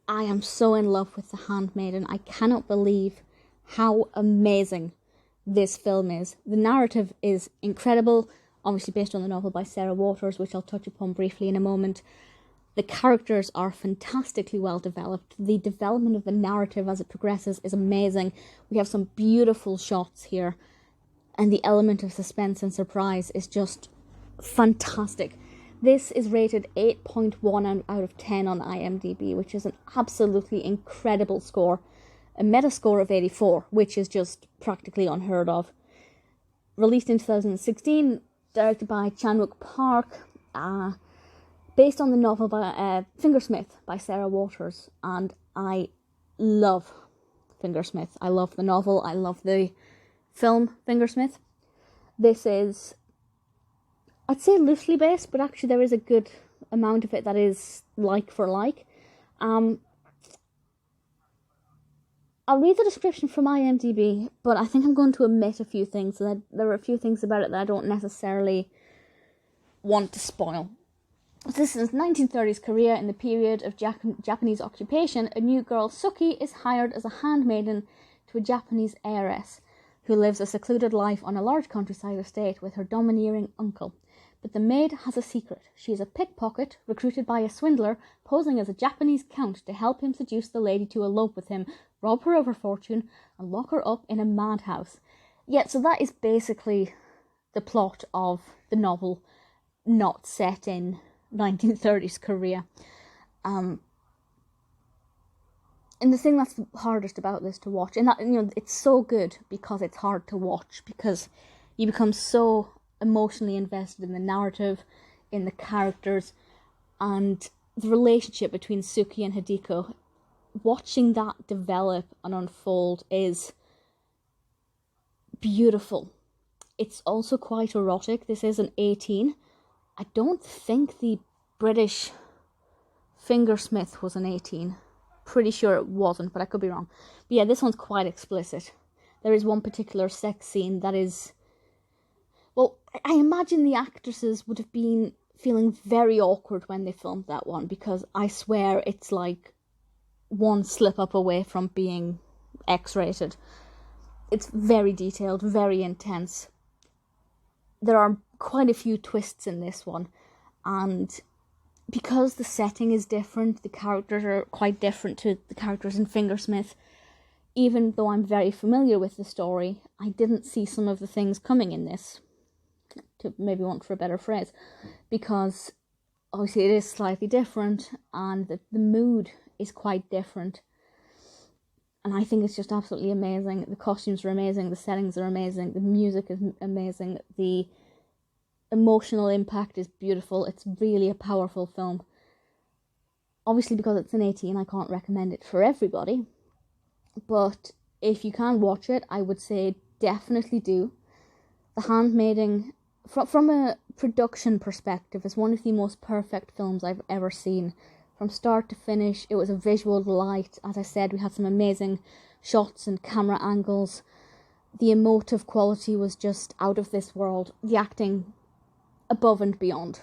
I am so in love with The Handmaiden. I cannot believe how amazing this film is. The narrative is incredible, obviously based on the novel by Sarah Waters, which I'll touch upon briefly in a moment. The characters are fantastically well developed. The development of the narrative as it progresses is amazing. We have some beautiful shots here, and the element of suspense and surprise is just fantastic. This is rated 8.1 out of 10 on IMDb, which is an absolutely incredible score. A Metascore of 84, which is just practically unheard of. Released in 2016, directed by Chan-wook Park, based on the novel by Fingersmith by Sarah Waters, and I love Fingersmith. I love the novel, I love the film Fingersmith. This is, I'd say, loosely based, but actually there is a good amount of it that is like for like. I'll read the description from IMDb, but I think I'm going to omit a few things. There are a few things about it that I don't necessarily want to spoil. This is 1930s Korea. In the period of Japanese occupation, a new girl, Sook-hee, is hired as a handmaiden to a Japanese heiress who lives a secluded life on a large countryside estate with her domineering uncle. But the maid has a secret. She is a pickpocket recruited by a swindler posing as a Japanese count to help him seduce the lady to elope with him, rob her of her fortune, and lock her up in a madhouse. Yeah, so that is basically the plot of the novel, not set in 1930s Korea. And the thing that's the hardest about this to watch, and that, you know, it's so good because it's hard to watch, because you become so emotionally invested in the narrative, in the characters, and the relationship between Sook-hee and Hideko. Watching that develop and unfold is beautiful. It's also quite erotic. This is an 18. I don't think the British Fingersmith was an 18. Pretty sure it wasn't, but I could be wrong. But yeah, this one's quite explicit. There is one particular sex scene that is... Well, I imagine the actresses would have been feeling very awkward when they filmed that one, because I swear it's like one slip up away from being X-rated. It's very detailed, very intense. There are quite a few twists in this one, and because the setting is different, the characters are quite different to the characters in Fingersmith. Even though I'm very familiar with the story, I didn't see some of the things coming in this, to maybe want for a better phrase, because obviously it is slightly different, and the mood is quite different. And I think it's just absolutely amazing. The costumes are amazing, the settings are amazing, the music is amazing, the emotional impact is beautiful. It's really a powerful film. Obviously, because it's an 18, I can't recommend it for everybody, but if you can watch it, I would say definitely do. The Handmaiden, from a production perspective, is one of the most perfect films I've ever seen. From start to finish, it was a visual delight. As I said, we had some amazing shots and camera angles. The emotive quality was just out of this world. The acting, above and beyond.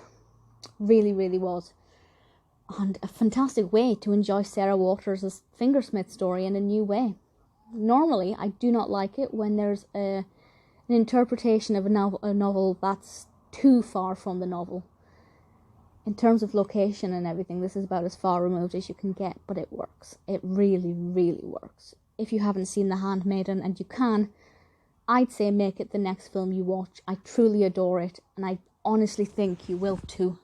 Really, really was. And a fantastic way to enjoy Sarah Waters' Fingersmith story in a new way. Normally, I do not like it when there's an interpretation of a novel that's too far from the novel. In terms of location and everything, this is about as far removed as you can get, but it works. It really, really works. If you haven't seen The Handmaiden, and you can, I'd say make it the next film you watch. I truly adore it, and I honestly think you will too.